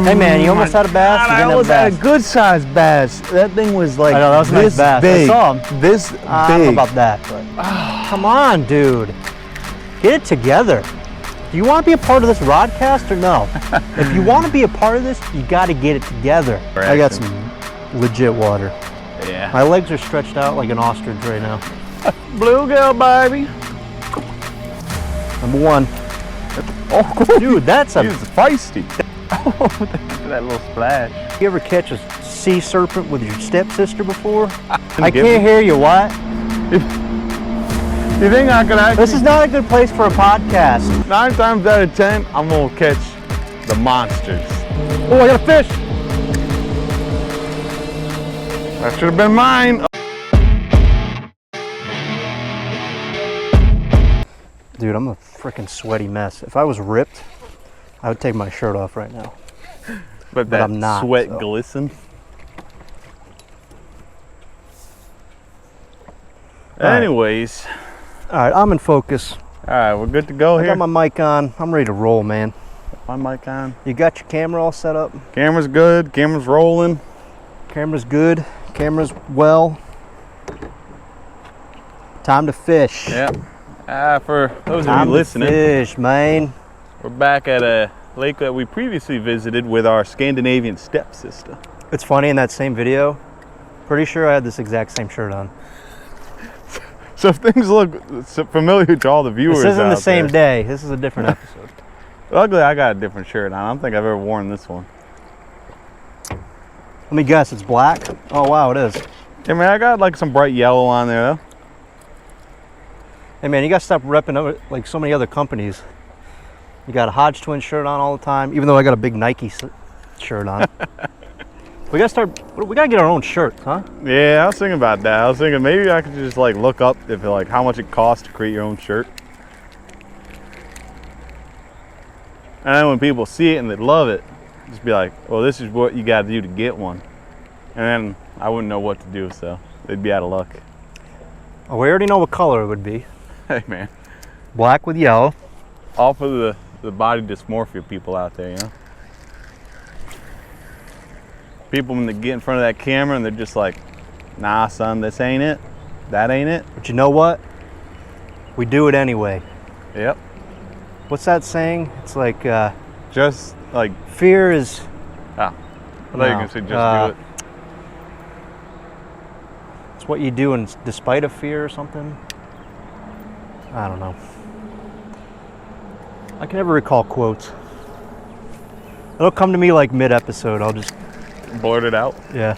Hey man, you almost had a bass. God, I almost had a good sized bass. That thing was like, I know, that was a nice bass. big. I saw him. This big. I don't know about that, but come on, dude. Get it together. Do you want to be a part of this rodcast or no? If you want to be a part of this, you got to get it together. I got some legit water. Yeah. My legs are stretched out like an ostrich right now. Bluegill, baby. Number one. Oh, cool. Dude, that's a... He's feisty. Oh, look at that little splash. You ever catch a sea serpent with your stepsister before? I can't hear you, what? You think I could actually... This is not a good place for a podcast. 9 times out of 10, I'm gonna catch the monsters. Oh, I got a fish! That should have been mine. Dude, I'm a freaking sweaty mess. If I was ripped, I would take my shirt off right now. But that I'm not, sweat so. glistens. Right. Anyways. All right, I'm in focus. All right, we're good to go I here. got my mic on. I'm ready to roll, man. My mic on. You got your camera all set up? Camera's good. Camera's rolling. Camera's good. Camera's well. Time to fish. Yep. For those of Time you to listening, fish, man. we're back at a lake that we previously visited with our Scandinavian stepsister. It's funny, in that same video, pretty sure I had this exact same shirt on. So if things look familiar to all the viewers This isn't out the same there, day. This is a different episode. luckily I got a different shirt on. I don't think I've ever worn this one. Let me guess, it's black? Oh wow, it is. Hey man, I got like some bright yellow on there though. Hey man, you gotta stop repping over, like so many other companies. You got a Hodge Twin shirt on all the time, even though I got a big Nike shirt on. We gotta get our own shirts, huh? Yeah, I was thinking about that. I was thinking maybe I could just like look up if like how much it costs to create your own shirt. And then when people see it and they love it, just be like, well, this is what you got to do to get one. And then I wouldn't know what to do, so they'd be out of luck. Oh, we already know what color it would be. Hey man, Black with yellow. all for the body dysmorphia people out there, you know? People when they get in front of that camera and they're just like, nah son, this ain't it, that ain't it. But you know what? We do it anyway. Yep. What's that saying? It's like, Just like, fear is... I thought you were gonna say just do it. It's what you do in despite of fear or something. I don't know. I can never recall quotes. It'll come to me like mid-episode. I'll just... Blurt it out. Yeah.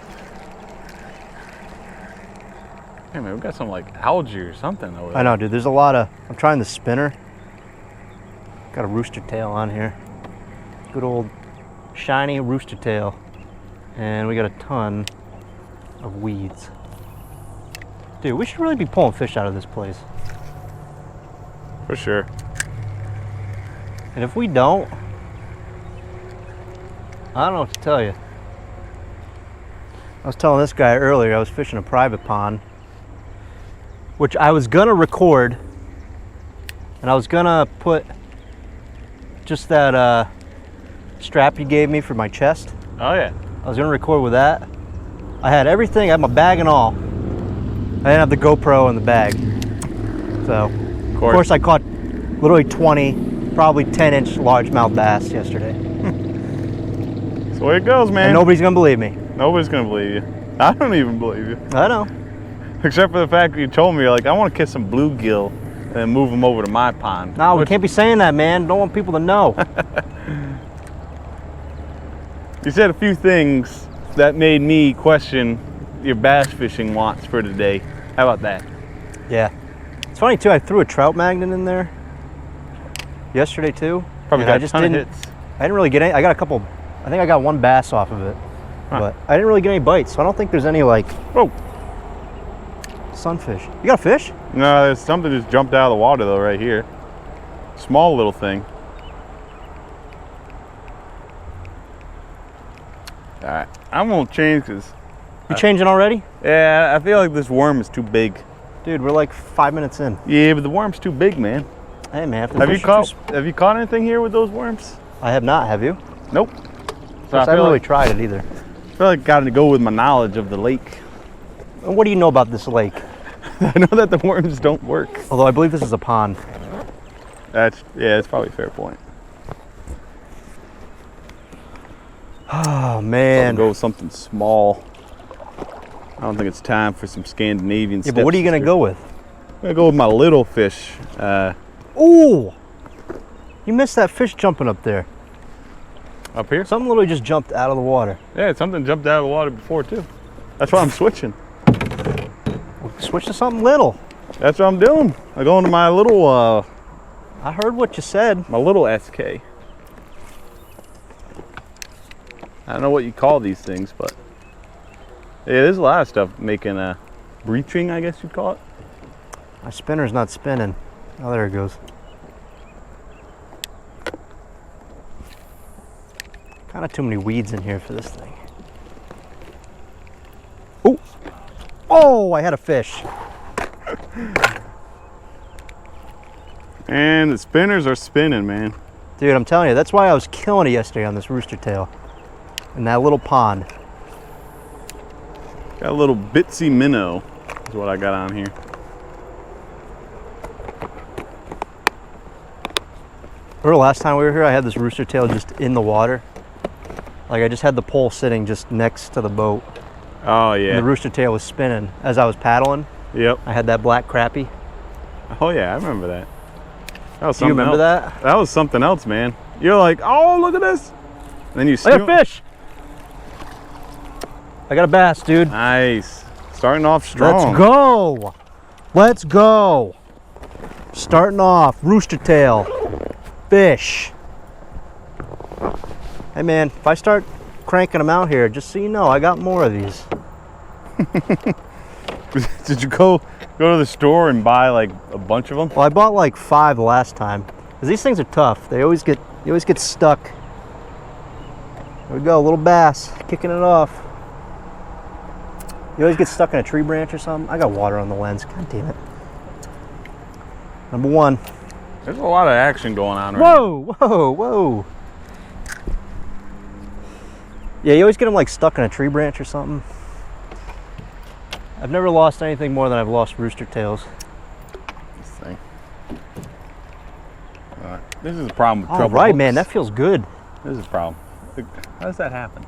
Hey man, we got some like algae or something over there. I know, dude. There's a lot of... I'm trying the spinner. Got a rooster tail on here. Good old shiny rooster tail. And we got a ton of weeds. Dude, we should really be pulling fish out of this place. For sure. And if we don't, I don't know what to tell you. I was telling this guy earlier, I was fishing a private pond, which I was gonna record, and I was gonna put just that strap you gave me for my chest. Oh yeah. I was gonna record with that. I had everything, I had my bag and all. I didn't have the GoPro in the bag. So, of course I caught literally 20, probably 10-inch largemouth bass yesterday. That's the way it goes, man. And nobody's gonna believe me. Nobody's gonna believe you. I don't even believe you. I know. Except for the fact that you told me, you're like, I want to catch some bluegill and then move them over to my pond. No, we can't be saying that, man. Don't want people to know. You said a few things that made me question your bass fishing wants for today. How about that? Yeah. It's funny too, I threw a trout magnet in there yesterday too. Probably and got I just a ton of didn't, hits. I didn't really get any, I got a couple, I think I got one bass off of it. Huh. But I didn't really get any bites, so I don't think there's any like Oh, sunfish. You got a fish? no, there's something just jumped out of the water though right here. Small little thing. All right, I'm gonna change because... You changing already? Yeah, I feel like this worm is too big. Dude, we're like 5 minutes in. Yeah, but the worm's too big, man. Hey man, if the Have fish you are caught anything here with those worms? I have not, have you? Nope. So I haven't really tried it either. I feel like I got to go with my knowledge of the lake. And what do you know about this lake? I know that the worms don't work. Although I believe this is a pond. That's probably a fair point. Oh So man. go with something small. I don't think it's time for some Scandinavian. Yeah, but what are you gonna go with? I'm gonna go with my little fish. Ooh! You missed that fish jumping up there. Up here? Something literally just jumped out of the water. Yeah, something jumped out of the water before too. That's why I'm switching. Switch to something little. That's what I'm doing. I'm going to my little, I heard what you said. my little SK. I don't know what you call these things, but yeah, there's a lot of stuff making breaching, I guess you'd call it. My spinner's not spinning. Oh, there it goes. Kind of too many weeds in here for this thing. Oh! Oh, I had a fish. And the spinners are spinning, man. Dude, I'm telling you, that's why I was killing it yesterday on this rooster tail. In that little pond. Got a little bitsy minnow is what I got on here. Remember last time we were here, I had this rooster tail just in the water. Like I just had the pole sitting just next to the boat. Oh yeah. And the rooster tail was spinning as I was paddling. Yep. I had that black crappie. Oh yeah, I remember that. That was Do you something remember else. that? That was something else, man. You're like, oh, look at this. And then you I got a fish. I got a bass, dude. Nice. Starting off strong. Let's go. Let's go. Starting off, rooster tail, fish. Hey man, if I start cranking them out here, just so you know, I got more of these. Did you go to the store and buy like a bunch of them? Well, I bought like 5 last time. Cause these things are tough. They always get stuck. There we go, little bass, kicking it off. You always get stuck in a tree branch or something. I got water on the lens. God damn it. Number 1. There's a lot of action going on right Whoa, whoa, whoa. Yeah, you always get them like stuck in a tree branch or something. I've never lost anything more than I've lost rooster tails. This thing. All right. This is a problem with All trouble right, hooks. man, that feels good. This is a problem. How does that happen?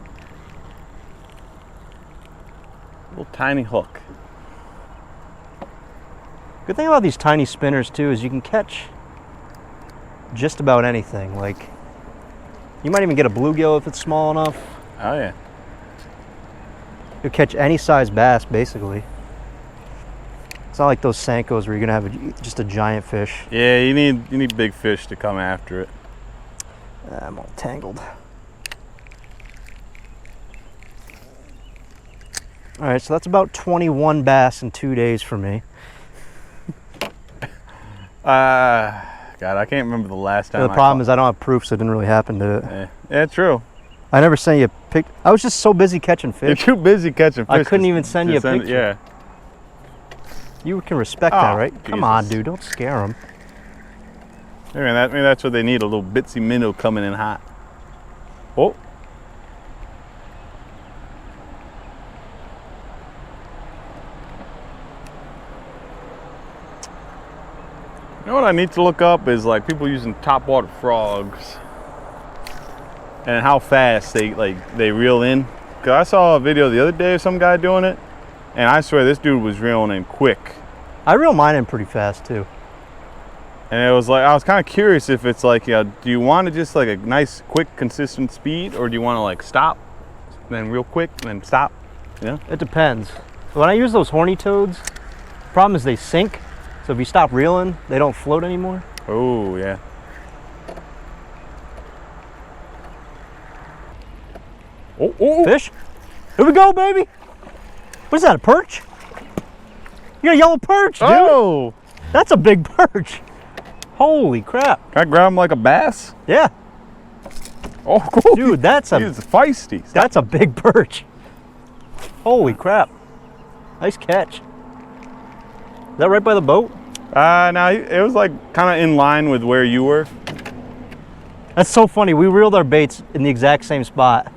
Little tiny hook. Good thing about these tiny spinners too is you can catch just about anything. Like, you might even get a bluegill if it's small enough. Oh yeah. You'll catch any size bass, basically. It's not like those Sankos where you're gonna have just a giant fish. Yeah, you need big fish to come after it. I'm all tangled. All right, so that's about 21 bass in 2 days for me. God, I can't remember the last time. The problem is I don't have proof, so it didn't really happen to it. Yeah, true. I never sent you a pic. I was just so busy catching You're fish. too busy catching fish. I couldn't even send you a it. picture. Yeah. You can respect that, Oh, right? Come on, Jesus. dude, don't scare them. Maybe that's what they need, a little bitsy minnow coming in hot. Oh. You know what I need to look up is like people using topwater frogs and how fast they reel in. Cause I saw a video the other day of some guy doing it, and I swear this dude was reeling in quick. I reel mine in pretty fast too. And it was like, I was kind of curious if it's like, do you want to just like a nice, quick, consistent speed, or do you want to like stop, then real quick, and then stop? Yeah. It depends. When I use those horny toads, problem is they sink. So if you stop reeling, they don't float anymore. Oh yeah. Oh. Fish? Here we go, baby. What is that, a perch? You got a yellow perch, dude. Oh. That's a big perch. Holy crap. Can I grab him like a bass? Yeah. Oh, cool. Dude, that's He's feisty. that's a big perch. Holy crap. Nice catch. Is that right by the boat? No, it was like kind of in line with where you were. That's so funny. We reeled our baits in the exact same spot.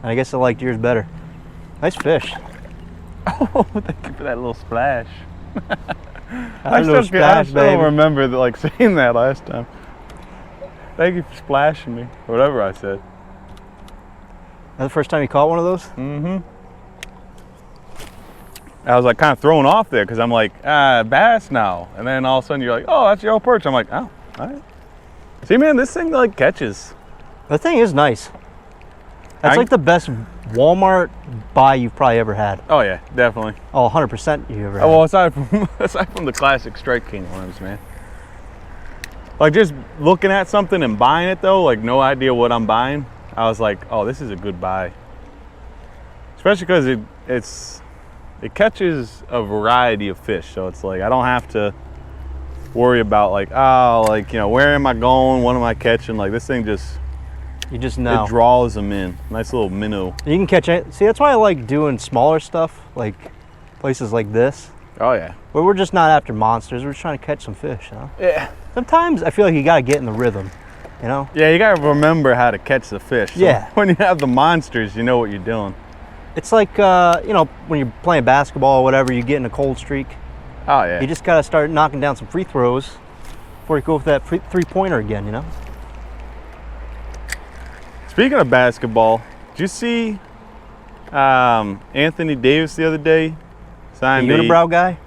And I guess I liked yours better. Nice fish. Oh, thank you for that little splash. I still remember like saying that last time. Thank you for splashing me, or whatever I said. That the first time you caught one of those? Mm-hmm. I was like kind of thrown off there because I'm like, bass now. And then all of a sudden you're like, oh, that's your old perch. I'm like, oh, all right. See, man, this thing like catches. The thing is nice. That's like the best Walmart buy you've probably ever had. Oh, yeah, definitely. Oh, 100% you ever had. Well, aside from the classic Strike King ones, man. Like just looking at something and buying it though, like no idea what I'm buying. I was like, oh, this is a good buy. Especially because it catches a variety of fish. So it's like, I don't have to worry about like, oh, like, you know, where am I going? What am I catching? Like this thing just, you just know. It draws them in. Nice little minnow. You can catch it. See, that's why I like doing smaller stuff, like places like this. Oh yeah. Where we're just not after monsters. We're just trying to catch some fish, you know? Yeah. Sometimes I feel like you gotta get in the rhythm, you know? Yeah, you gotta remember how to catch the fish. So yeah. When you have the monsters, you know what you're doing. It's like, you know, when you're playing basketball or whatever, you get in a cold streak. Oh yeah. You just gotta start knocking down some free throws before you go for that three-pointer again, you know? Speaking of basketball, did you see Anthony Davis the other day? Signed the unibrow guy?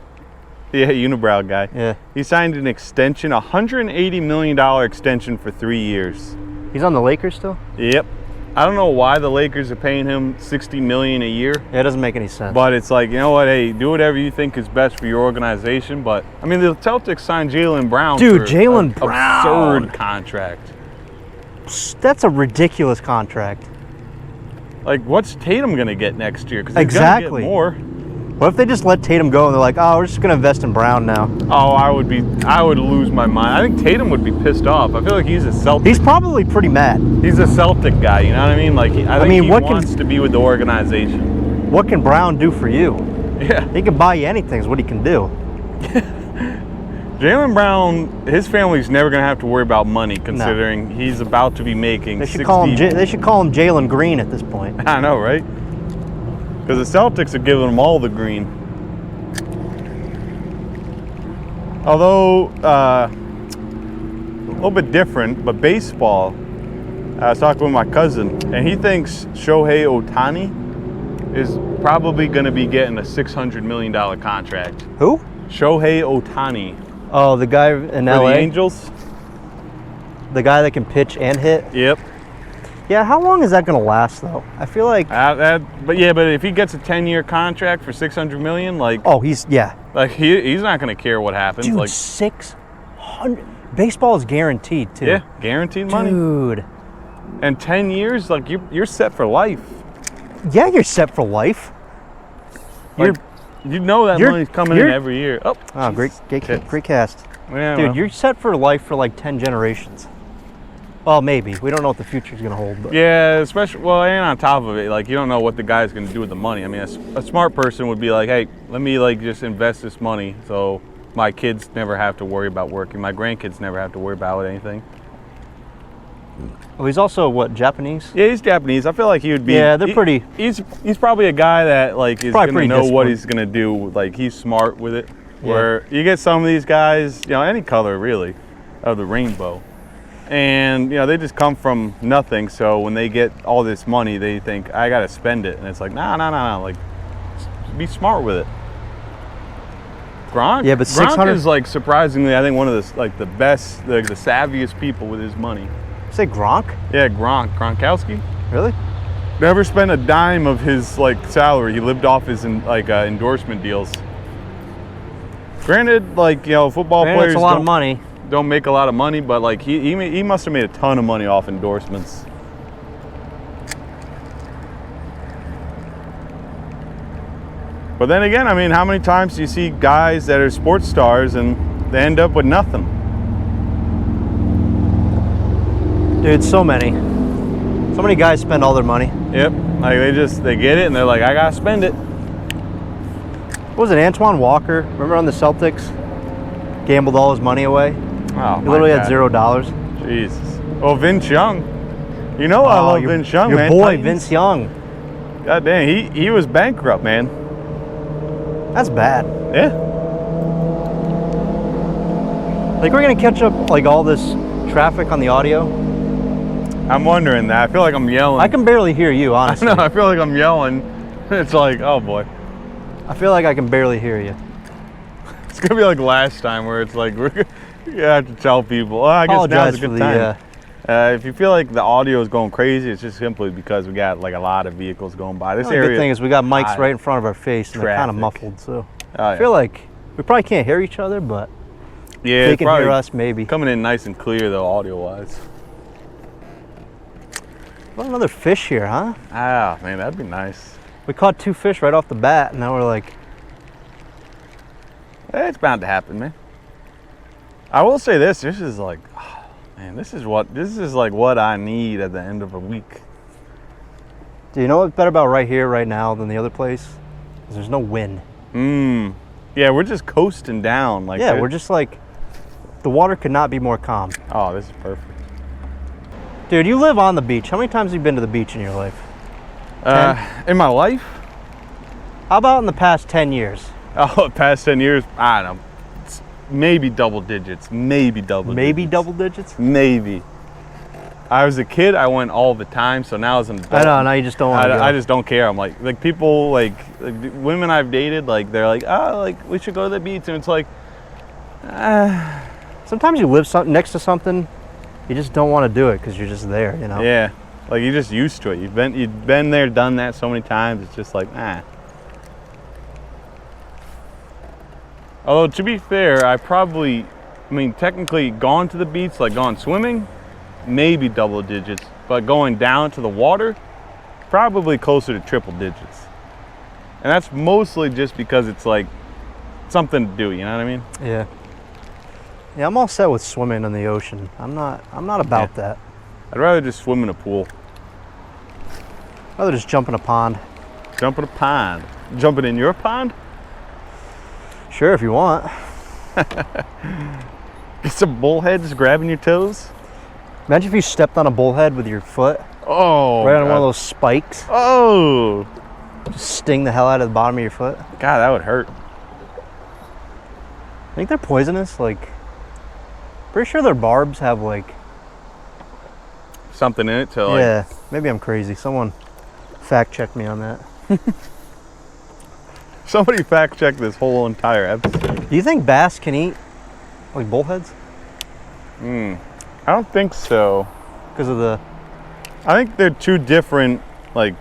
Yeah, unibrow guy. Yeah. He signed an extension, a $180 million extension for 3 years. He's on the Lakers still? Yep. I don't know why the Lakers are paying him $60 million a year. Yeah, it doesn't make any sense. But it's like, you know what? Hey, do whatever you think is best for your organization. But I mean, the Celtics signed Jaylen Brown. Dude, for Jaylen Brown, absurd contract. That's a ridiculous contract. Like, what's Tatum gonna get next year? Because exactly. Gonna get more. What if they just let Tatum go and they're like, oh, we're just gonna invest in Brown now? Oh, I would lose my mind. I think Tatum would be pissed off. I feel like he's a Celtic. He's probably pretty mad. He's a Celtic guy, you know what I mean? Like, I think he wants to be with the organization. What can Brown do for you? Yeah. He can buy you anything is what he can do. Jaylen Brown, his family's never going to have to worry about money considering he's about to be making they should call him Jalen Green at this point. I know, right? Because the Celtics are giving him all the green. Although, a little bit different, but baseball, I was talking with my cousin, and he thinks Shohei Ohtani is probably going to be getting a $600 million contract. Who? Shohei Ohtani. Oh, the guy in LA? For the Angels? The guy that can pitch and hit? Yep. Yeah, how long is that going to last, though? I feel like... but if he gets a 10-year contract for $600 million, like... Oh, he's not going to care what happens. Dude, like 600... Baseball is guaranteed, too. Yeah, guaranteed money. Dude. And 10 years, like, you're set for life. Yeah, you're set for life. You know that money's coming in every year. Oh, great cast. Yeah, dude, you're set for life for like 10 generations. Well, maybe. We don't know what the future's going to hold. But. Yeah, especially, and on top of it, like, you don't know what the guy's going to do with the money. I mean, a smart person would be like, hey, let me, like, just invest this money so my kids never have to worry about working. My grandkids never have to worry about anything. Well, he's also, what, Japanese? Yeah, he's Japanese. I feel like he would be... Yeah, they're pretty... He's probably a guy that, like, is going to know what he's going to do. Like, he's smart with it. Yeah. Where you get some of these guys, you know, any color, really, of the rainbow. And, you know, they just come from nothing. So when they get all this money, they think, I got to spend it. And it's like, no. Like, be smart with it. Gronk? Yeah, but Gronk is, like, surprisingly, I think, one of the best, the savviest people with his money. Say Gronk? Yeah, Gronkowski. Really? Never spent a dime of his like salary. He lived off his endorsement deals. Granted, like, you know, football players it's a lot of money. Don't make a lot of money, but like he must have made a ton of money off endorsements. But then again, I mean, how many times do you see guys that are sports stars and they end up with nothing? Dude, so many. So many guys spend all their money. Yep. Like they get it and they're like, I gotta spend it. What was it, Antoine Walker? Remember on the Celtics? Gambled all his money away. Oh, he literally had $0. Jesus. Oh, Vince Young. You know I love Vince Young, your man. Your boy, Vince Young. God dang, he was bankrupt, man. That's bad. Yeah. Like we're gonna catch up like all this traffic on the audio. I'm wondering that. I feel like I'm yelling. I can barely hear you, honestly. No, I feel like I'm yelling. It's like, oh boy. I feel like I can barely hear you. It's gonna be like last time where it's like we're gonna have to tell people. Oh, I guess now's a good time. If you feel like the audio is going crazy, it's just simply because we got like a lot of vehicles going by. This The area. good thing is we got mics right in front of our face and they're kind of muffled, so Oh, I feel like we probably can't hear each other, but yeah, they can hear us maybe. Coming in nice and clear though, audio wise. What another fish here, huh? Ah, man, that'd be nice. We caught 2 fish right off the bat, and now we're like, It's bound to happen, man. I will say this is like, oh, man, this is like what I need at the end of a week. do you know what's better about right here, right now than the other place? 'Cause there's no wind. Yeah, we're just coasting down. Like Yeah, we're just like, the water could not be more calm. Oh, this is perfect. Dude, you live on the beach. How many times have you been to the beach in your life? In my life? How about in the past 10 years? Oh, past 10 years, I don't know. It's maybe double digits. Maybe double digits. Maybe. I was a kid, I went all the time, so now as an adult. I know, now you just don't want to I just don't care. I'm like people, like women I've dated, like they're like, oh, like we should go to the beach. And it's like, Sometimes you live next to something, you just don't want to do it because you're just there, you know? yeah. Like you're just used to it. You've been there, done that so many times, it's just like, Although, to be fair, technically gone to the beach, like gone swimming, maybe double digits. But going down to the water, probably closer to triple digits. And that's mostly just because it's like something to do, you know what I mean? Yeah. Yeah, I'm all set with swimming in the ocean. I'm not about that. I'd rather just swim in a pool. I'd rather just jump in a pond. Jump in a pond. Jumping in your pond? Sure, if you want. Get some bullheads grabbing your toes. Imagine if you stepped on a bullhead with your foot. Oh. Right on one of those spikes. Oh. Just sting the hell out of the bottom of your foot. God, that would hurt. I think they're poisonous. Like, pretty sure their barbs have like something in it to like. Yeah, maybe I'm crazy. Someone fact check me on that. Somebody fact check this whole entire episode. Do you think bass can eat like bullheads? I don't think so. Because of the. I think they're two different like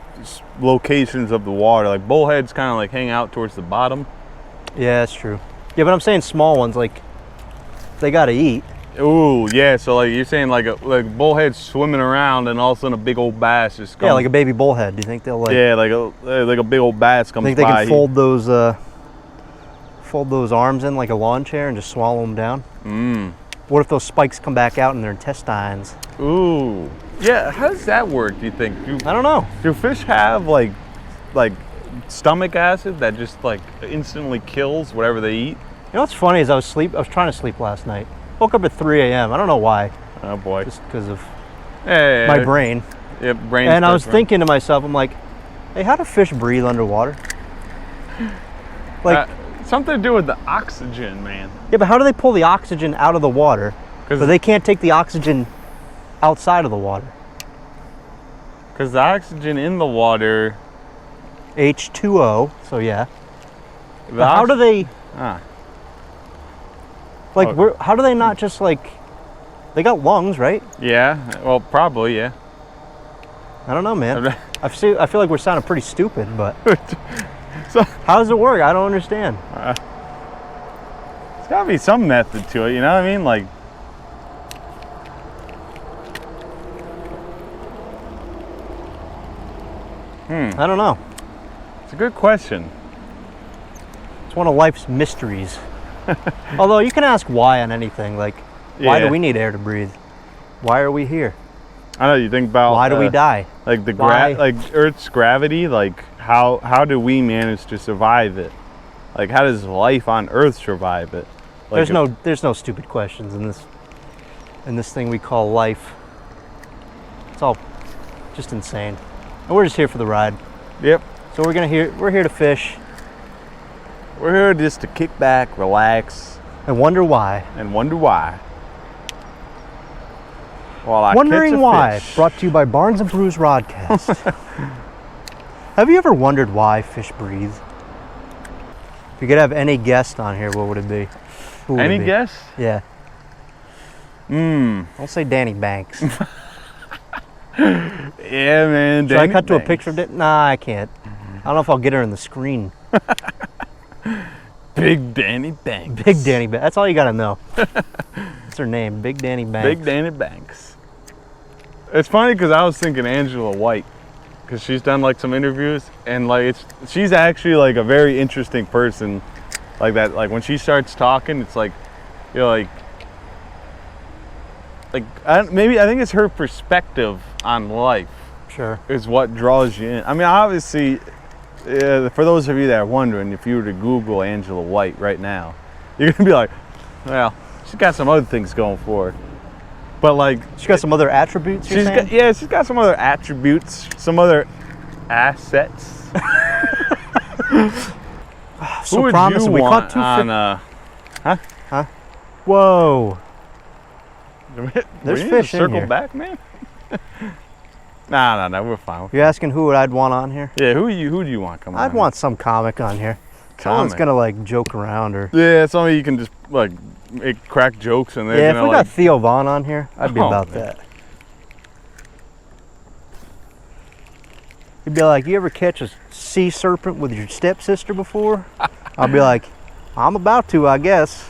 locations of the water. Like bullheads kind of like hang out towards the bottom. Yeah, that's true. Yeah, but I'm saying small ones, like they gotta eat. Ooh, yeah. So like you're saying like bullheads swimming around and all of a sudden a big old bass just comes. Yeah, like a baby bullhead. Do you think they'll like? Yeah, like a big old bass comes by. Think they can fold those arms in like a lawn chair and just swallow them down? What if those spikes come back out in their intestines? Ooh. Yeah, how does that work, do you think? I don't know. Do fish have like stomach acid that just like instantly kills whatever they eat? You know what's funny is I was trying to sleep last night. Woke up at 3 a.m. I don't know why. Oh boy. Just because of my brain. Yeah, brain. And I was thinking to myself, I'm like, hey, how do fish breathe underwater? Like something to do with the oxygen, man. Yeah, but how do they pull the oxygen out of the water? But they can't take the oxygen outside of the water. Because the oxygen in the water. H2O. So yeah. How do they? Like, how do they not just like? They got lungs, right? Yeah. Well, probably, yeah. I don't know, man. I feel like we're sounding pretty stupid, but so how does it work? I don't understand. There's gotta be some method to it, you know what I mean? Like, I don't know. It's a good question. It's one of life's mysteries. Although you can ask why on anything, like, why do we need air to breathe? Why are we here? I know, you think about why do we die? Like like Earth's gravity, like how do we manage to survive it? Like how does life on Earth survive it? Like there's no stupid questions in this thing we call life. It's all just insane. And we're just here for the ride. Yep. So we're here to fish We're here just to kick back, relax, and wonder why. and wonder why. While I Wondering catch a why. fish. Brought to you by Barnes and Brews Rodcast. Have you ever wondered why fish breathe? If you could have any guest on here, what would it be? Who would it Any be? guess? Yeah. Don't say Danny Banks. Yeah, man. Should I Danny cut to a Banks. picture of it? Nah, I can't. I don't know if I'll get her in the screen. Big Danny Banks. Big Danny Banks. That's all you gotta know. That's her name, Big Danny Banks. Big Danny Banks. It's funny because I was thinking Angela White, because she's done like some interviews, and like she's actually like a very interesting person, like that. Like when she starts talking, it's like you're like I think it's her perspective on life Sure. is what draws you in. I mean, obviously, for those of you that are wondering, if you were to Google Angela White right now, you're gonna be like, well, she's got some other things going for her. But like, She's got some other attributes, you're saying? she's got some other attributes, some other assets. So Who would promising. you We want caught two on? Whoa. There's fish in circle here. back, man. Nah, we're fine. You're asking who I'd want on here? Yeah, who do you want coming on? I'd want some comic on here. Someone's Comic? gonna like joke around or. Yeah, somebody you can just like crack jokes and they're Yeah, if gonna we like. got Theo Vaughn on here, I'd be Oh, about man. that. He'd be like, "You ever catch a sea serpent with your stepsister before?" I'll be like, "I'm about to, I guess."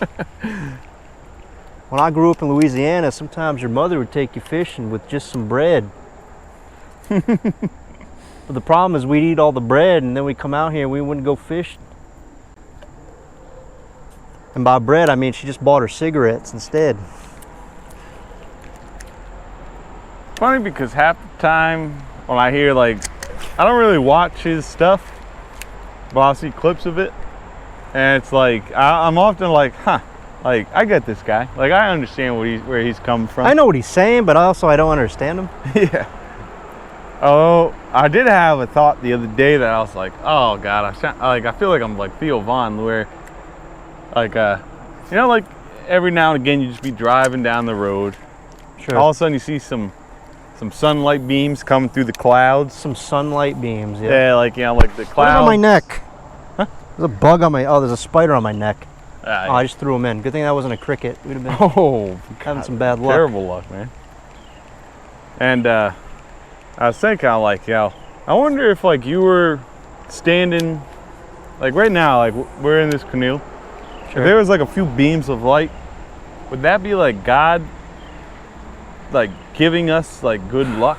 When I grew up in Louisiana, sometimes your mother would take you fishing with just some bread. But the problem is we'd eat all the bread and then we'd come out here and we wouldn't go fishing. And by bread, I mean she just bought her cigarettes instead. Funny because half the time when I hear like, I don't really watch his stuff, but I'll see clips of it, and it's like I'm often like, huh, like I get this guy, like I understand where he's coming from. I know what he's saying, but also I don't understand him. Yeah. Oh, I did have a thought the other day that I was like, oh God, I feel like I'm like Theo Vaughn, where like you know, like every now and again you just be driving down the road, Sure. all of a sudden you see some sunlight beams coming through the clouds. Some sunlight beams, yeah. Yeah, like, you know, like the What's clouds. on my neck? Huh? There's a bug on my, there's a spider on my neck. Oh, I Ah, just threw him in. Good thing that wasn't a cricket. We'd have been oh, having some bad luck. terrible luck, man. And I was thinking, like, yo, I wonder if like you were standing, like right now, like we're in this canoe. Sure. If there was like a few beams of light, would that be like God, like giving us like good luck?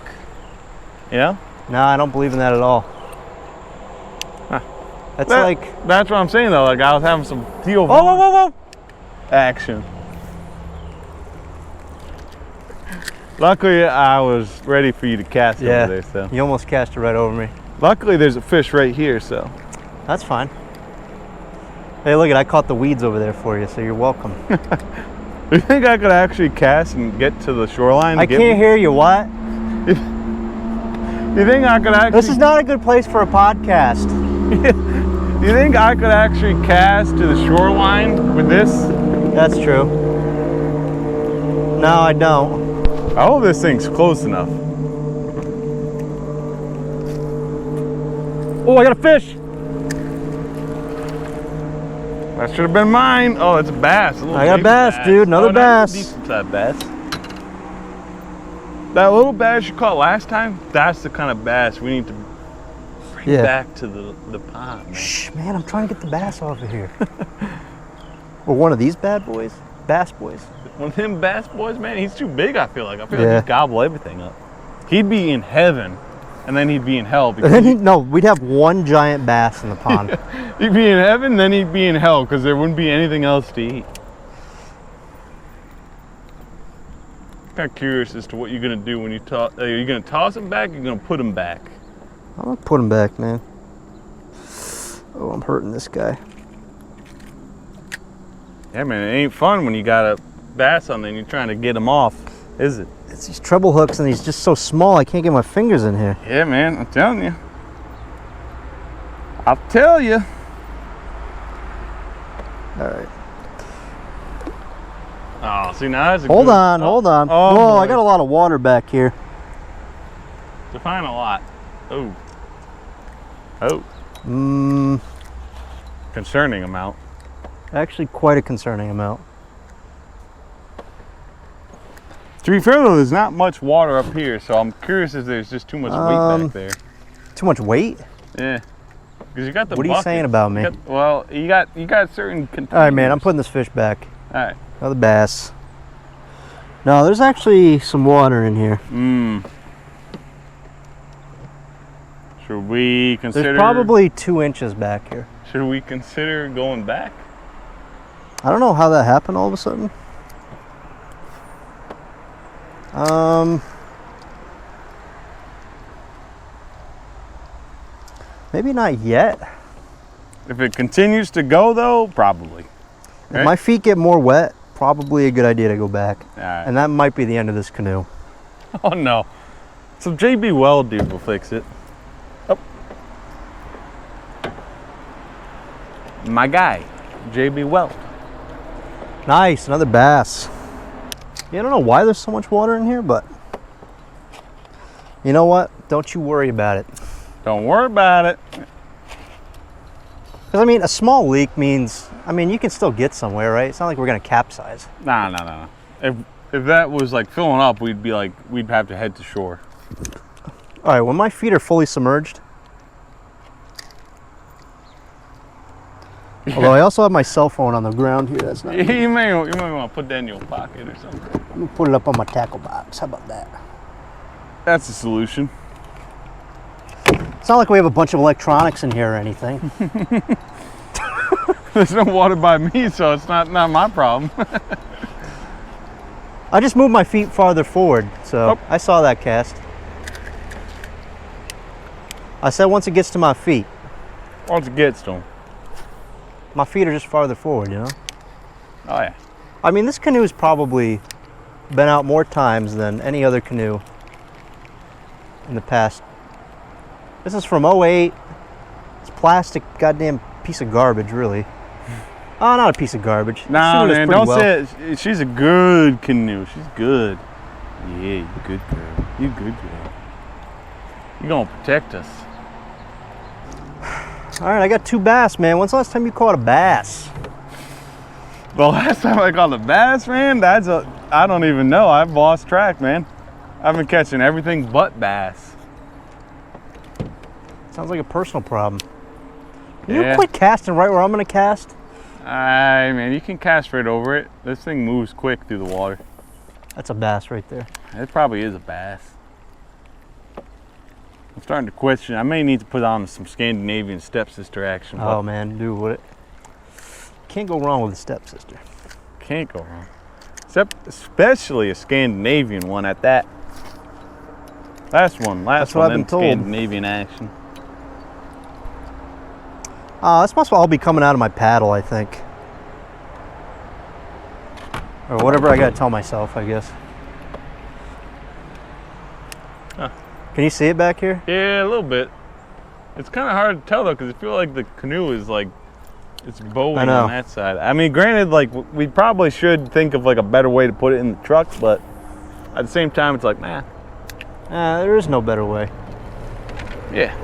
You know? No, I don't believe in that at all. Huh. That's like, That's what I'm saying though. Like I was having some Theo whoa, whoa, whoa, whoa. action. Luckily, I was ready for you to cast Yeah, over there. So you almost cast it right over me. luckily, there's a fish right here. So That's fine. Hey, look it, I caught the weeds over there for you, so you're welcome. do you think I could actually cast and get to the shoreline? I can't hear you, what? You think I could actually? This is not a good place for a podcast. Do you think I could actually cast to the shoreline with this? That's true. No, I don't. I hope this thing's close enough. Oh, I got a fish. That should have been mine. Oh, it's a bass. A little I got a baby bass, dude. Another that's bass. a decent sized bass. That little bass you caught last time, that's the kind of bass we need to bring Yeah. back to the pond, man. Shh, man, I'm trying to get the bass off of here. Or one of these bad boys. Bass boys. One of them bass boys, man, he's too big, I feel like. I feel Yeah. like he'd gobble everything up. He'd be in heaven, and then he'd be in hell. Because No, we'd have one giant bass in the pond. he'd be in heaven, then he'd be in hell, because there wouldn't be anything else to eat. Kind of curious as to what you're going to do when you toss. Are you going to toss him back, or are you going to put him back? I'm gonna put him back, man. Oh, I'm hurting this guy. Yeah, man, it ain't fun when you got a bass on there and you're trying to get him off, is it? It's these treble hooks and he's just so small I can't get my fingers in here. Yeah, man, I'm telling you. I'll tell you. All right. Oh, see now that's a Hold good... on, hold on. Oh, whoa, boy. I got a lot of water back here. Define a lot. Oh. Oh. Concerning amount. Actually, quite a concerning amount. To be fair though, there's not much water up here, so I'm curious if there's just too much weight back there. Too much weight? Yeah. Because you got the What are you saying about me? Well, you got certain containers. All right, man, I'm putting this fish back. All right. Another bass. No, there's actually some water in here. Should we consider... There's probably 2 inches back here. Should we consider going back? I don't know how that happened all of a sudden. Maybe not yet. If it continues to go though, probably. If my feet get more wet, probably a good idea to go back. All right. And that might be the end of this canoe. Oh no. Some JB Weld dude will fix it. Oh. My guy, JB Weld. Nice, another bass. Yeah, I don't know why there's so much water in here, but you know what? Don't you worry about it. Don't worry about it. Because I mean, a small leak means, I mean, you can still get somewhere, right? It's not like we're gonna capsize. Nah. If that was like filling up, we'd have to head to shore. All right, when my feet are fully submerged. Although I also have my cell phone on the ground here. That's not. You may want to put that in your pocket or something. Let me put it up on my tackle box. How about that? That's the solution. It's not like we have a bunch of electronics in here or anything. There's no water by me, so it's not my problem. I just moved my feet farther forward, so Oh. I saw that cast. I said once it gets to my feet. Once it gets to them. My feet are just farther forward, you know? Oh yeah. I mean, this canoe's probably been out more times than any other canoe in the past. This is from '08. It's plastic, goddamn piece of garbage, really. Oh, not a piece of garbage. No, This man, pretty don't well. say it. She's a good canoe. She's good. Yeah, you good girl. You good girl. You gonna protect us. All right, I got 2 bass, man. When's the last time you caught a bass? The last time I caught a bass, man, I don't even know. I've lost track, man. I've been catching everything but bass. Sounds like a personal problem. Can you Yeah. quit casting right where I'm gonna cast? Man, you can cast right over it. This thing moves quick through the water. That's a bass right there. It probably is a bass. I'm starting to question. I may need to put on some Scandinavian stepsister action. Oh man, dude, what? Can't go wrong with a stepsister. Can't go wrong. Especially a Scandinavian one at that. Last That's one, what I've then been told. Scandinavian action. This must all be coming out of my paddle, I think. Or whatever I gotta tell myself, I guess. Huh. Can you see it back here? Yeah, a little bit. It's kind of hard to tell though, because I feel like the canoe is like, it's bowing I know. on that side. I mean, granted, like we probably should think of like a better way to put it in the truck, but at the same time, it's like, nah. There is no better way. Yeah.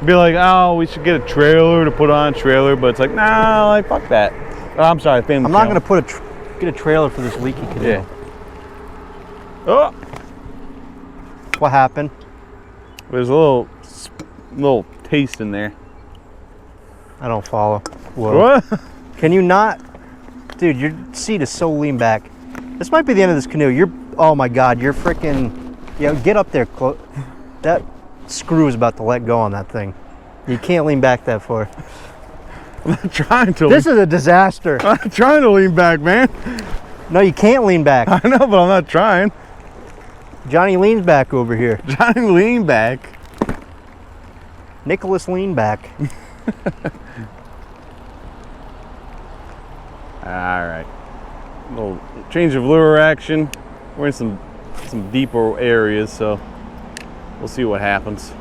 Be like, oh, we should get a trailer to put on a trailer, but it's like, nah, like fuck that. Oh, I'm sorry, family I'm not channel. gonna get a trailer for this leaky canoe. Yeah. Oh, What happened? there's a little taste in there. I don't follow. Whoa. What? Can you not? Dude, your seat is so lean back. This might be the end of this canoe. Oh my God, you're freaking, yeah, get up there. That screw is about to let go on that thing. You can't lean back that far. I'm not trying to. This is a disaster. I'm not trying to lean back, man. No, you can't lean back. I know, but I'm not trying. Johnny leans back over here. Trying to lean back. Nicholas lean back. All right. Little change of lure action. We're in some deeper areas, so we'll see what happens.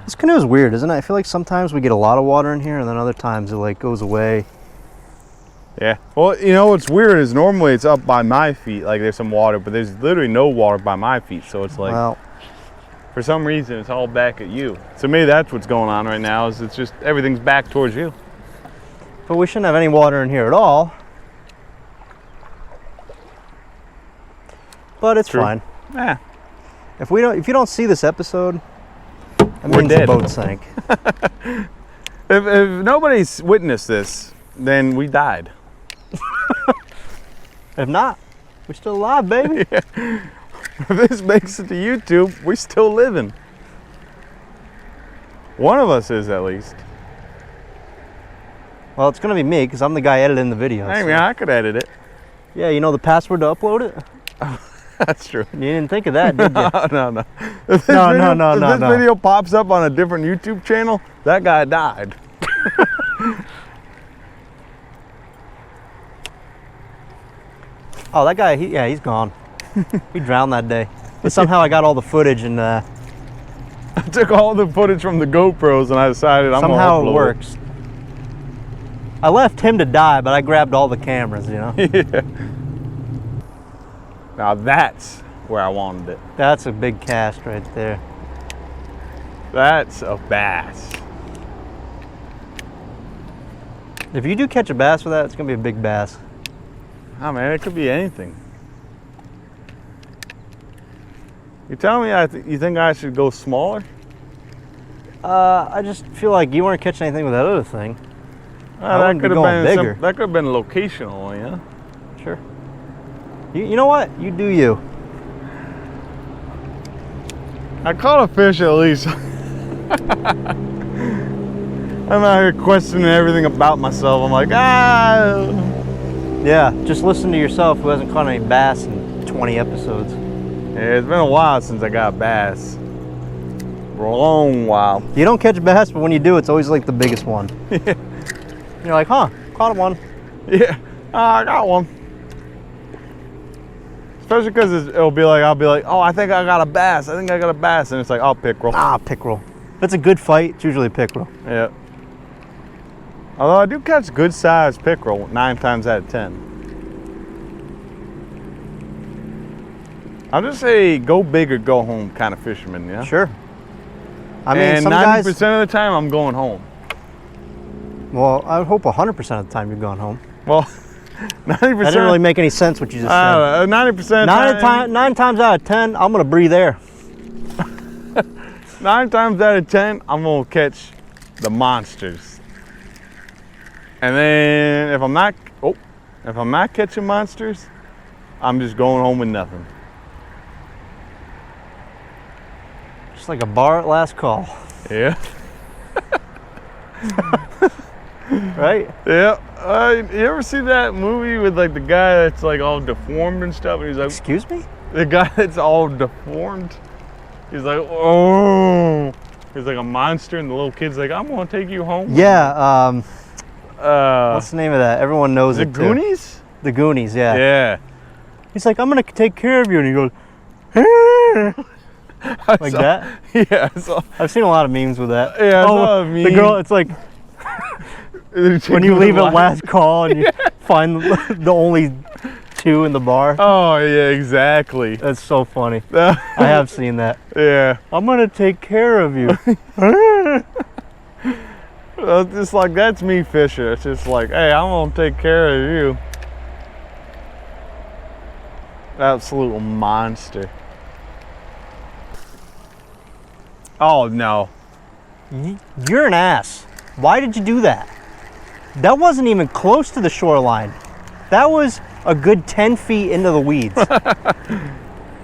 This canoe is weird, isn't it? I feel like sometimes we get a lot of water in here, and then other times it like goes away. Yeah. Well, you know what's weird is normally it's up by my feet, like there's some water, but there's literally no water by my feet. So it's like, Well, for some reason, it's all back at you. So maybe that's what's going on right now. Is it's just everything's back towards you. but we shouldn't have any water in here at all. But it's True. fine. Yeah. If you don't see this episode, that We're means dead. the boat sank. If nobody's witnessed this, then we died. If not, we're still alive, baby. If this makes it to YouTube, we still living. One of us is at least. Well, it's gonna be me because I'm the guy editing the video. Hey so- man, I could edit it. Yeah, you know the password to upload it? That's true. You didn't think of that, did you? No. If this No, If this video pops up on a different YouTube channel, that guy died. Oh, that guy, he's gone. He drowned that day. But somehow I got all the footage and I took all the footage from the GoPros and I decided I'm somehow gonna it upload works. I left him to die, but I grabbed all the cameras, you know? Yeah. Now that's where I wanted it. That's a big cast right there. That's a bass. If you do catch a bass with that, it's gonna be a big bass. Oh man, it could be anything. You telling me you think I should go smaller? I just feel like you weren't catching anything with that other thing. I that wouldn't be could have going been bigger. that could have been locational, yeah. Sure. You know what? You do you. I caught a fish at least. I'm out here questioning everything about myself. I'm like, Yeah, just listen to yourself who hasn't caught any bass in 20 episodes. Yeah, it's been a while since I got bass. For a long while. You don't catch bass, but when you do, it's always like the biggest one. You're like, huh, caught one. Yeah, I got one. Especially because I'll be like, oh, I think I got a bass. And it's like, oh, pickerel. Ah, pickerel. If it's a good fight, it's usually a pickerel. Yeah. Although I do catch good sized pickerel 9 times out of 10. I'll just say go big or go home kind of fisherman, yeah? Sure. I mean, and some 90% guys. of the time I'm going home. Well, I would hope 100% of the time you've gone home. Well, 90%. That didn't really make any sense what you just said. 90% Nine times out of 10, I'm gonna breathe air. 9 times out of 10, I'm gonna catch the monsters. And then if I'm not catching monsters, I'm just going home with nothing. Just like a bar at last call, Yeah. right? Yeah. You ever see that movie with like the guy that's like all deformed and stuff? And he's like, Excuse me? the guy that's all deformed. He's like, oh. He's like a monster, and the little kid's like, I'm gonna take you home. Yeah. Uh, What's the name of that? Everyone knows the it. too. Goonies? The Goonies. Yeah. Yeah. He's like, I'm gonna take care of you, and he goes, like that. Yeah. So, I've seen a lot of memes with that. Yeah, I saw a the meme. girl. It's like when you leave at last call and you find the only 2 in the bar. Oh yeah, exactly. That's so funny. I have seen that. Yeah. I'm gonna take care of you. It's just like, that's me fishing. It's just like, hey, I'm gonna take care of you. Absolute monster. Oh no. You're an ass. Why did you do that? That wasn't even close to the shoreline. That was a good 10 feet into the weeds.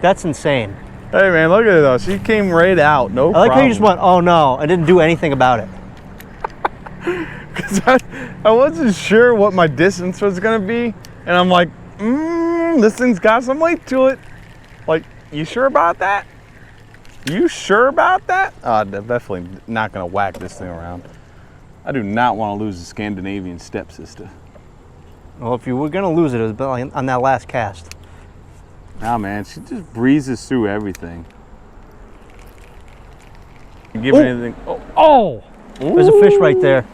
That's insane. Hey man, look at it though. She came right out. No problem. I like how you just went, oh no, and didn't do anything about it. Because I wasn't sure what my distance was gonna be, and I'm like, this thing's got some weight to it. Like, you sure about that? You sure about that? Oh, I'm definitely not gonna whack this thing around. I do not want to lose the Scandinavian stepsister. Well, if you were gonna lose it, it was on that last cast. Nah, man, she just breezes through everything. Give anything. Oh! There's a fish right there.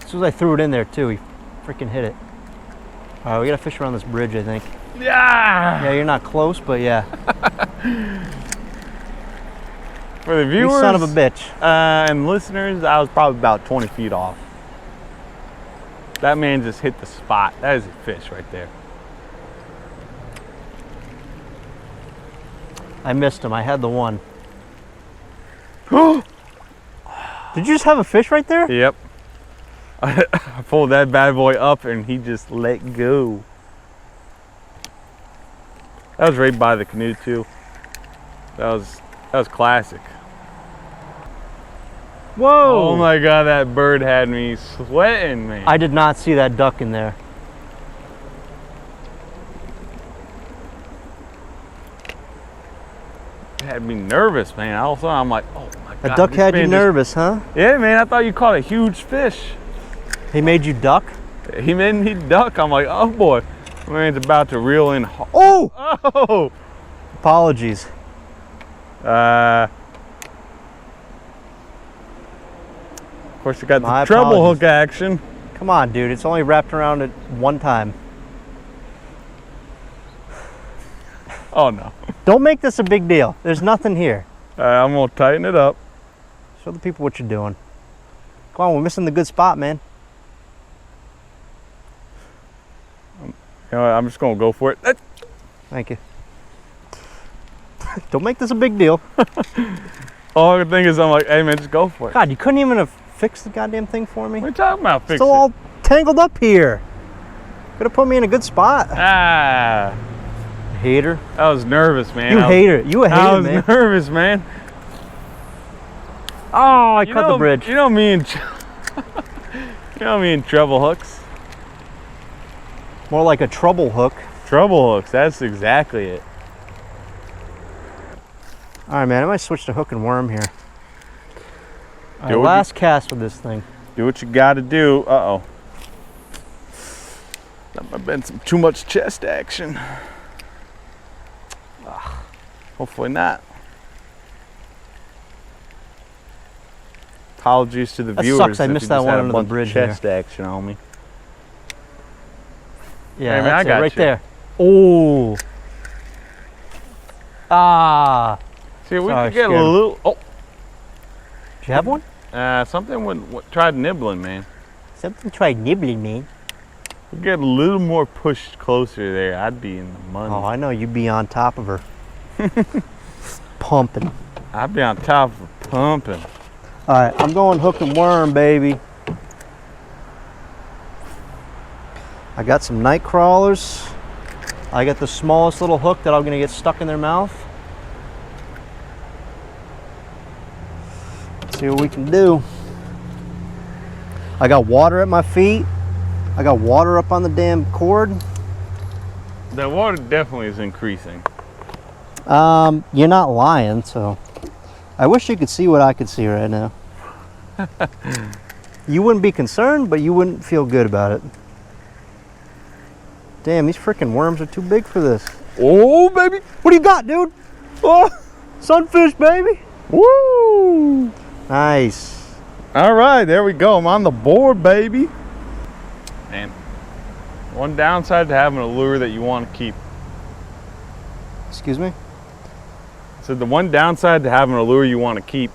As soon as I threw it in there too, he freaking hit it. All right, we got to fish around this bridge, I think. Yeah! Yeah, you're not close, but yeah. For the viewers, You son of a bitch. And listeners, I was probably about 20 feet off. That man just hit the spot. That is a fish right there. I missed him. I had the one. Did you just have a fish right there? Yep. I pulled that bad boy up and he just let go. That was right by the canoe too. That was classic. Whoa! Oh my God, that bird had me sweating, man. I did not see that duck in there. It had me nervous, man. All of a sudden, I'm like, oh my God. The duck this had you man nervous, huh? Yeah, man. I thought you caught a huge fish. He made you duck? He made me duck. I'm like, oh boy, man's about to reel in. Oh! Oh! Apologies. Of course, you got My the treble apologies. hook action. Come on, dude. It's only wrapped around it one time. Oh no. Don't make this a big deal. There's nothing here. I'm gonna tighten it up. Show the people what you're doing. Come on, we're missing the good spot, man. You know what, I'm just gonna go for it. Thank you. Don't make this a big deal. All I can think is, I'm like, hey man, just go for it. God, you couldn't even have fixed the goddamn thing for me? What are you talking about? Fix Still it. all tangled up here. Could have put me in a good spot. Ah, Hater. I was nervous, man. You hater. You a I hater, was man. nervous, man. Oh, I cut the bridge. You know me and treble hooks. More like a trouble hook. Treble hooks. That's exactly it. All right, man. I might switch to hook and worm here. All right, Do what last cast with this thing. Do what you got to do. Uh oh. That might have been some too much chest action. Hopefully not. Apologies to the That viewers. sucks, I if missed you that just one had a under the bunch of bridge chest action on me. Yeah, Hey, man, that's I got it right you. there. Oh. Ah. See, we Sorry, could get a scared him. little. Oh, Did you have one? something tried nibbling, man. Something tried nibbling me. We get a little more pushed closer there. I'd be in the money. Oh, I know you'd be on top of her. Pumping. I'd be on top of her pumping. All right, I'm going hook and worm, baby. I got some night crawlers. I got the smallest little hook that I'm gonna get stuck in their mouth. Let's see what we can do. I got water at my feet. I got water up on the damn cord. The water definitely is increasing. You're not lying, so I wish you could see what I could see right now. You wouldn't be concerned, but you wouldn't feel good about it. Damn, these freaking worms are too big for this. Oh, baby. What do you got, dude? Oh, sunfish, baby. Woo! Nice. All right, there we go. I'm on the board, baby. Man, one downside to having a lure that you want to keep. Excuse me? So the one downside to having a lure you want to keep.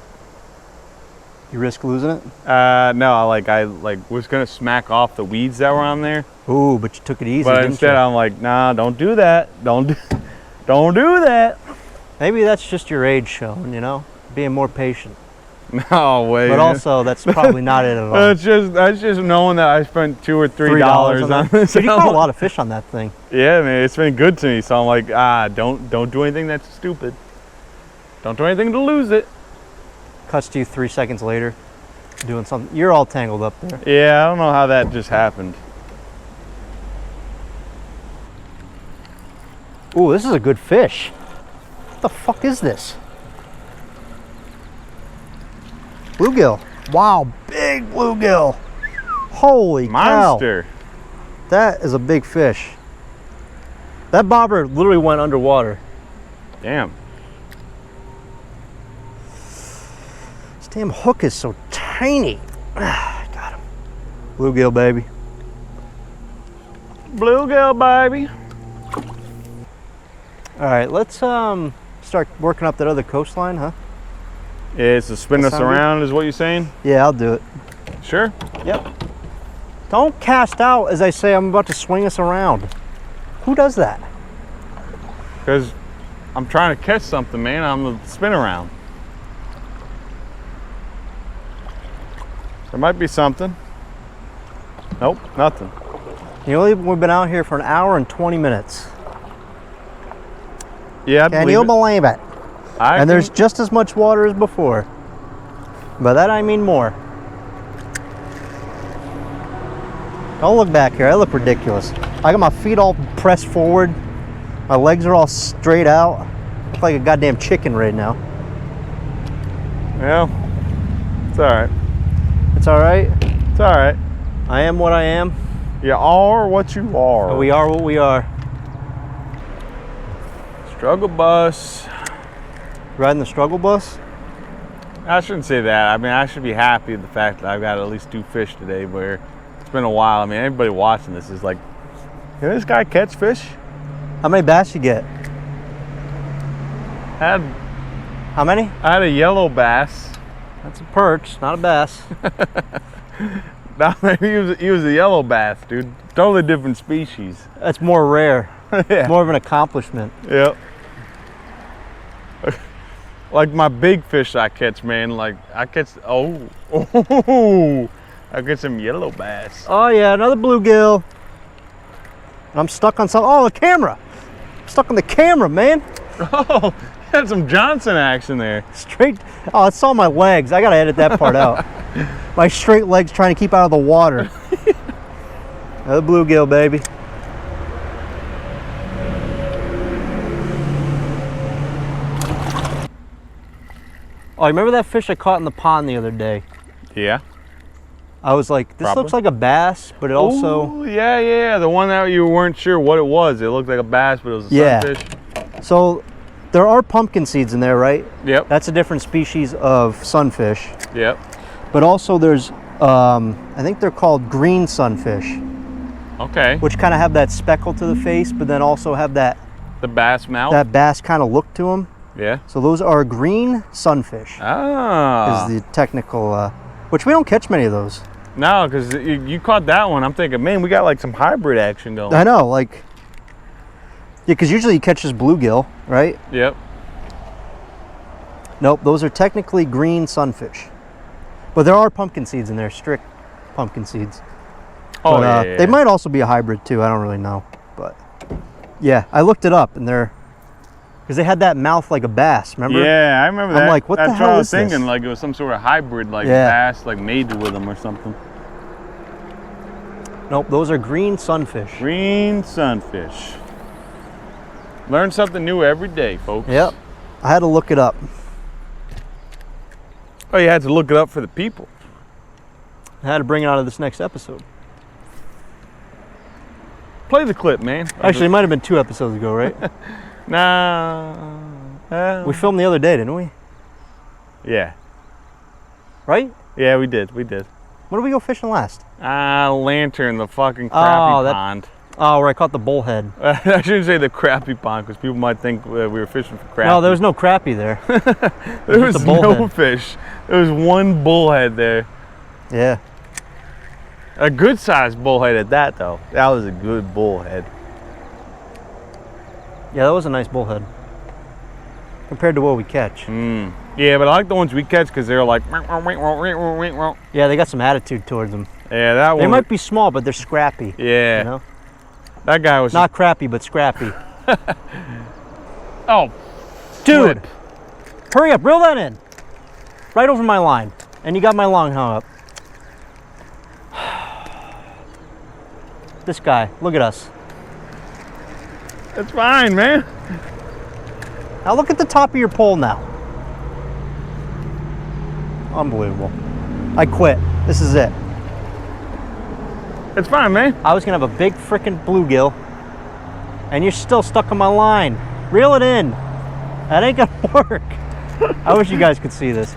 You risk losing it? No, I was gonna smack off the weeds that were on there, Ooh, but you took it easy, but didn't instead you? I'm like, nah, don't do that. Don't do that. Maybe that's just your age showing, you know? Being more patient. No way. But also, that's probably not it at all. That's just knowing that I spent $2 or $3 on that. this. Dude, you caught a lot of fish on that thing. Yeah, man, it's been good to me. So I'm like, don't do anything that's stupid. Don't do anything to lose it. Cuts to you 3 seconds later, doing something. You're all tangled up there. Yeah, I don't know how that just happened. Ooh, this is a good fish. What the fuck is this? Bluegill. Wow, big bluegill. Holy Monster. cow. That is a big fish. That bobber literally went underwater. Damn. damn hook is so tiny. Got him. Bluegill, baby. Bluegill, baby. All right, let's start working up that other coastline, huh? Yeah, so spin us sound around is what you're saying? Yeah, I'll do it. Sure. Yep. Don't cast out as I say I'm about to swing us around. Who does that? Because I'm trying to catch something, man. I'm the spin around. There might be something. Nope, nothing. You know, we've been out here for an hour and 20 minutes. Yeah, I Can believe you it. believe it? And there's just as much water as before. By that I mean more. Don't look back here. I look ridiculous. I got my feet all pressed forward. My legs are all straight out. I look like a goddamn chicken right now. Yeah, it's all right. It's all right. It's all right. I am what I am. You are what you are. We are what we are. Struggle bus. Riding the struggle bus? I shouldn't say that. I mean, I should be happy with the fact that I've got at least 2 fish today, where it's been a while. I mean, everybody watching this is like, can this guy catch fish? How many bass you get? How many? I had a yellow bass. That's a perch, not a bass. No, he was a yellow bass, dude. Totally different species. That's more rare. Yeah. More of an accomplishment. Yep. Like my big fish I catch, man. Like I catch, I get some yellow bass. Oh yeah, another bluegill. I'm stuck on some. Oh, the camera. I'm stuck on the camera, man. Oh, had some Johnson action there. Straight. Oh, it's all my legs. I gotta edit that part out. My straight legs trying to keep out of the water. Another bluegill, baby. Oh, remember that fish I caught in the pond the other day? Yeah. I was like, this looks like a bass, but it also... Ooh, yeah. The one that you weren't sure what it was. It looked like a bass, but it was a sunfish. So there are pumpkin seeds in there, right? Yep. That's a different species of sunfish. Yep. But also there's, I think they're called green sunfish, Okay. which kind of have that speckle to the face, but then also have that bass mouth. that bass kind of look to them. Yeah. So those are green sunfish. Ah. Is the technical, which we don't catch many of those. No, because you caught that one. I'm thinking, man, we got like some hybrid action going. I know, like, yeah, because usually you catch this bluegill, right? Yep. Nope, those are technically green sunfish. But there are pumpkin seeds in there, strict pumpkin seeds. Oh, But, yeah. They might also be a hybrid too, I don't really know. But yeah, I looked it up and they're, because they had that mouth like a bass, remember? Yeah, I remember that. I'm like, what the That's hell what I was is this? thinking, like it was some sort of hybrid, like Yeah. bass, like made with them or something. Nope, those are green sunfish. Green sunfish. Learn something new every day, folks. Yep, I had to look it up. Oh, you had to look it up for the people. I had to bring it out of this next episode. Play the clip, man. Actually, it might have been 2 episodes ago, right? Nah. We filmed the other day, didn't we? Yeah. Right? Yeah, we did. We did. When did we go fishing last? Lantern, the fucking crappy pond. Oh, where I caught the bullhead. I shouldn't say the crappy pond because people might think we were fishing for crappie. No, there was no crappie there. There was just a no bullhead. fish. There was one bullhead there. Yeah. A good sized bullhead at that, though. That was a good bullhead. Yeah, that was a nice bullhead. Compared to what we catch. Yeah, but I like the ones we catch because they're like. Yeah, Yeah, they got some attitude towards them. that one. They might be small, but they're scrappy. Yeah. You know? That guy was. Not crappy, but scrappy. Oh, Dude, flip. hurry up, reel that in. Right over my line. And you got my line hung up. This guy, look at us. It's fine, man. Now look at the top of your pole now. Unbelievable. I quit. This is it. It's fine, man. I was gonna have a big frickin' bluegill, and you're still stuck on my line. Reel it in. That ain't gonna work. I wish you guys could see this.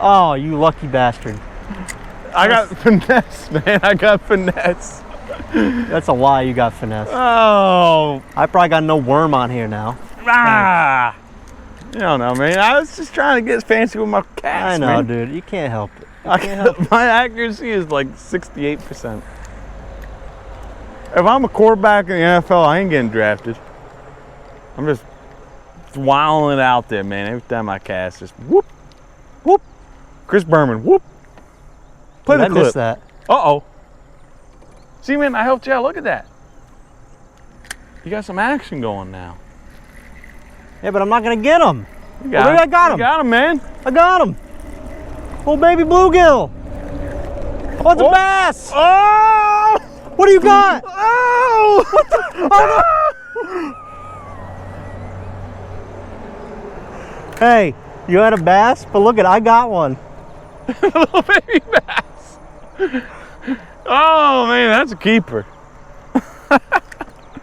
Oh, you lucky bastard. I got finesse, man. I got finesse. That's a lie, you got finesse. Oh. I probably got no worm on here now. Ah. You don't know, man. I was just trying to get fancy with my cast, I know, man. dude. You can't help it. You can't help it. My accuracy is like 68%. If I'm a quarterback in the NFL, I ain't getting drafted. I'm just wilding it out there, man. Every time I cast, just whoop, whoop. Chris Berman, whoop. Play Dude, the clip. I missed that. Uh-oh. See, man, I helped you out. Look at that. You got some action going now. Yeah, but I'm not going to get him. You got Well, him. I got him. You got him, man. I got him. Little baby bluegill. Oh, it's a bass. Oh! What do you got? Oh! Oh, no. Hey, you had a bass? But look I got one. Little baby bass. Oh, man, that's a keeper.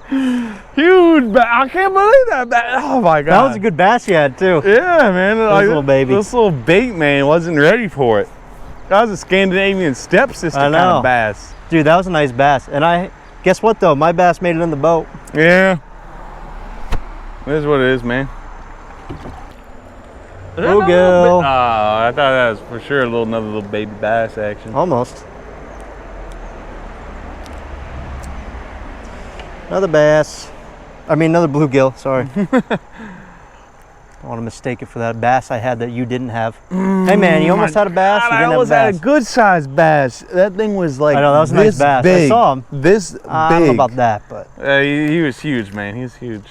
Huge bass. I can't believe that bass. Oh, my God. That was a good bass you had, too. Yeah, man. Like, little baby. This little bait, man, wasn't ready for it. That was a Scandinavian stepsister kind of bass. Dude, that was a nice bass. And guess what, though? My bass made it in the boat. Yeah. This is what it is, man. Bluegill. Oh, I thought that was for sure another little baby bass action. Almost. Another bass. I mean, another bluegill, sorry. I want to mistake it for that bass I had that you didn't have. Hey, man, you almost had a bass. God, You didn't I almost have a had bass. a good-sized bass. That thing was like I know, that was a nice bass. big. I saw him. This big. I don't know about that, but. He was huge, man. He's huge.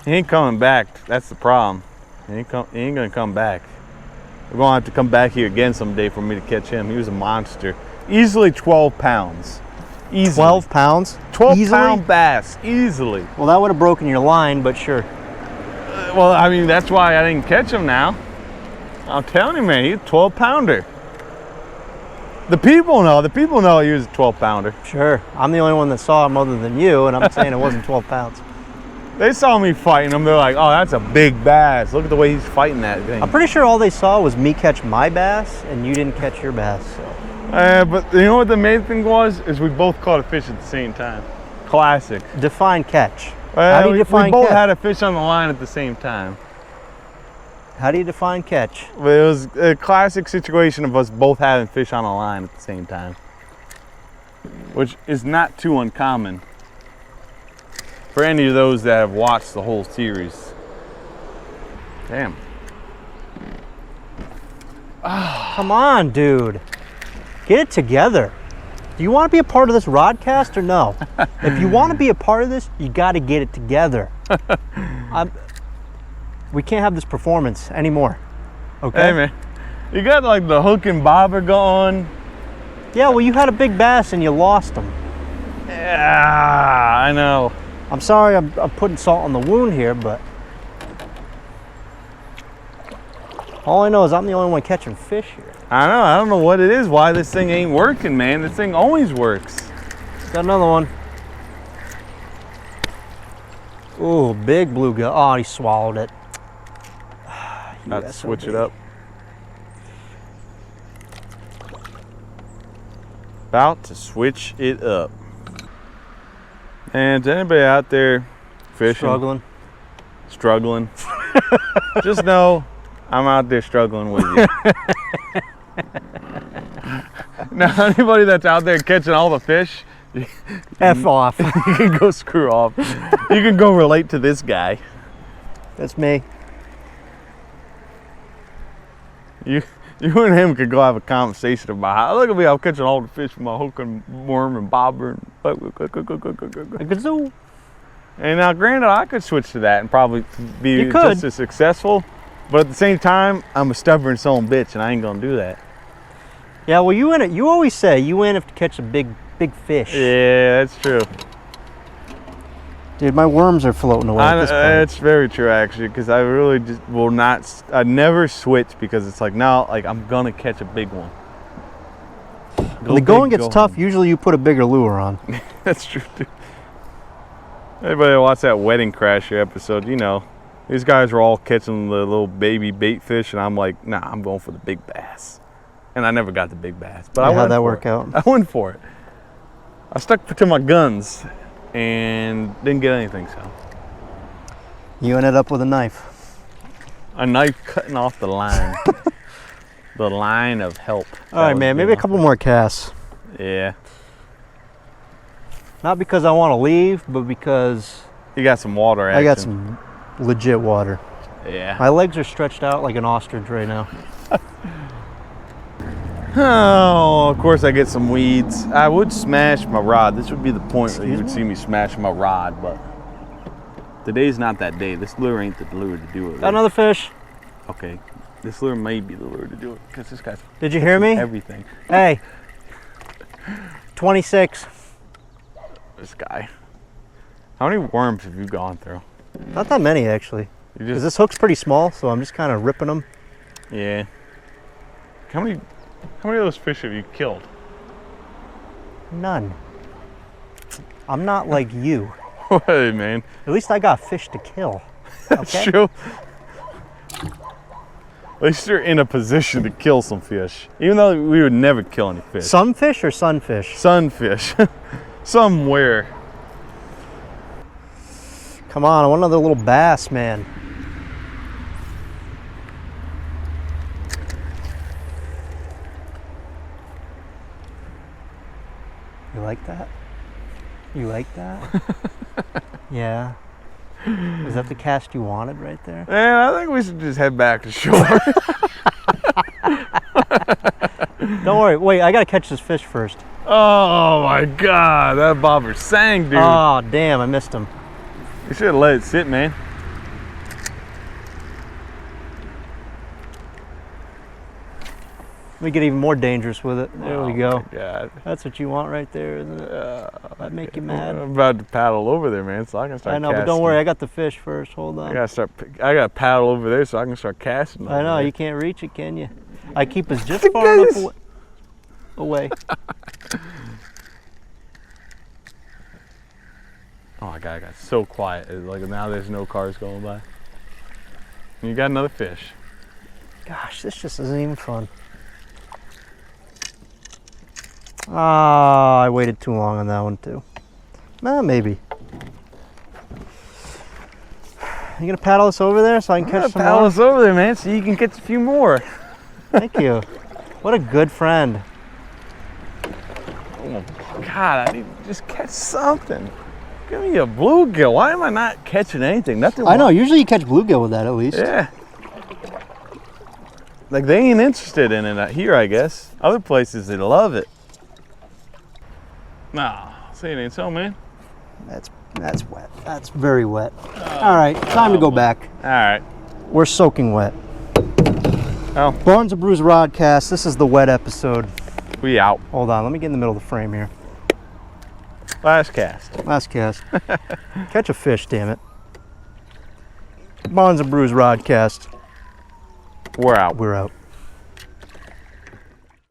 He ain't coming back. That's the problem. He ain't gonna come back. We're gonna have to come back here again someday for me to catch him. He was a monster. Easily 12 pounds. Easily. 12 pounds? 12-pound bass. Easily. Well, that would have broken your line, but sure. Well, I mean, that's why I didn't catch him now. I'm telling you, man, he's a 12-pounder. The people know he was a 12-pounder. Sure. I'm the only one that saw him other than you, and I'm saying it wasn't 12 pounds. They saw me fighting him. They're like, oh, that's a big bass. Look at the way he's fighting that thing. I'm pretty sure all they saw was me catch my bass, and you didn't catch your bass. So. But you know what the main thing was? Is we both caught a fish at the same time. Classic. Define catch. How do you define we both catch? had a fish on the line at the same time. How do you define catch? But it was a classic situation of us both having fish on a line at the same time, which is not too uncommon for any of those that have watched the whole series. Damn. Come on, dude. Get it together. Do you want to be a part of this rodcast or no? If you want to be a part of this, you got to get it together. We can't have this performance anymore. Okay? Hey, man. You got like the hook and bobber going. Yeah, well, you had a big bass and you lost them. Yeah, I know. I'm sorry I'm putting salt on the wound here, but all I know is I'm the only one catching fish here. I don't know what it is, why this thing ain't working, man. This thing always works. Got another one. Ooh, big bluegill. Oh, he swallowed it. About to switch it up. About to switch it up. And to anybody out there fishing, struggling, just know I'm out there struggling with you. Now, anybody that's out there catching all the fish, F off. you can go screw off. You can go relate to this guy. That's me. You and him could go have a conversation about how, look at me, I'm catching all the fish with my hook and worm and bobber. And A kazoo. And now, granted, I could switch to that and probably be You could. just as successful. But at the same time, I'm a stubborn son of a bitch, and I ain't gonna do that. Yeah, well, you in it. You always say you in it to catch a big fish. Yeah, that's true. Dude, my worms are floating away at this point. It's very true, actually, because I really just will not. I never switch because it's like, no, like I'm gonna catch a big one. When the going gets tough, usually you put a bigger lure on. That's true too. Everybody that watched that Wedding Crasher episode, you know, These guys were all catching the little baby bait fish, and I'm like, nah, I'm going for the big bass. And I never got the big bass, but How'd that work out? I went for it. I stuck to my guns and didn't get anything, so. You ended up with a knife. A knife cutting off the line. The line of help. All right, man, maybe a couple more casts. Yeah. Not because I want to leave, but because You got some water action. I got some legit water. Yeah. My legs are stretched out like an ostrich right now. Oh, of course I get some weeds. I would smash my rod. This would be the point where you would see me smash my rod, but today's not that day. This lure ain't the lure to do it. Got another fish. Okay. This lure may be the lure to do it because this guy's. Did you hear me? Everything. Hey. 26. This guy. How many worms have you gone through? Not that many, actually. You Because just. this hook's pretty small, so I'm just kind of ripping them. Yeah. How many of those fish have you killed? None. I'm not like you. Hey, man. At least I got fish to kill. That's Okay? true. At least you're in a position to kill some fish. Even though we would never kill any fish. Sunfish or sunfish? Sunfish. Somewhere. Come on, I want another little bass, man. You like that? You like that? Yeah. Is that the cast you wanted right there? Man, I think we should just head back to shore. Don't worry. Wait, I gotta catch this fish first. Oh my God, that bobber sang, dude. Oh, damn, I missed him. You should have let it sit, man. Let me get even more dangerous with it. There we go. Oh my God. That's what you want right there, isn't it? That make you mad? I'm about to paddle over there, man, so I can start I know, casting. but don't worry, I got the fish first. Hold on. I gotta paddle over there so I can start casting. I over know, there. you can't reach it, can you? I keep us just The far enough guys- away. Oh my God, I got so quiet. It's like now there's no cars going by. And you got another fish. Gosh, this just isn't even fun. Ah, I waited too long on that one too. Nah, maybe. You gonna paddle us over there so I can catch some Paddle more? us over there, man, so you can catch a few more. Thank you. What a good friend. Oh my God, I need to just catch something. Give me a bluegill. Why am I not catching anything? Nothing. I know, usually you catch bluegill with that at least. Yeah. Like they ain't interested in it here, I guess. Other places they love it. Nah, say it ain't so, man. That's wet. That's very wet. All right, time to go back. All right. We're soaking wet. Oh, Barnes and Brews Rodcast. This is the wet episode. we out. Hold on, let me get in the middle of the frame here. Last cast. Last cast. Catch a fish, damn it. Barnes and Brews Rodcast. We're out. We're out.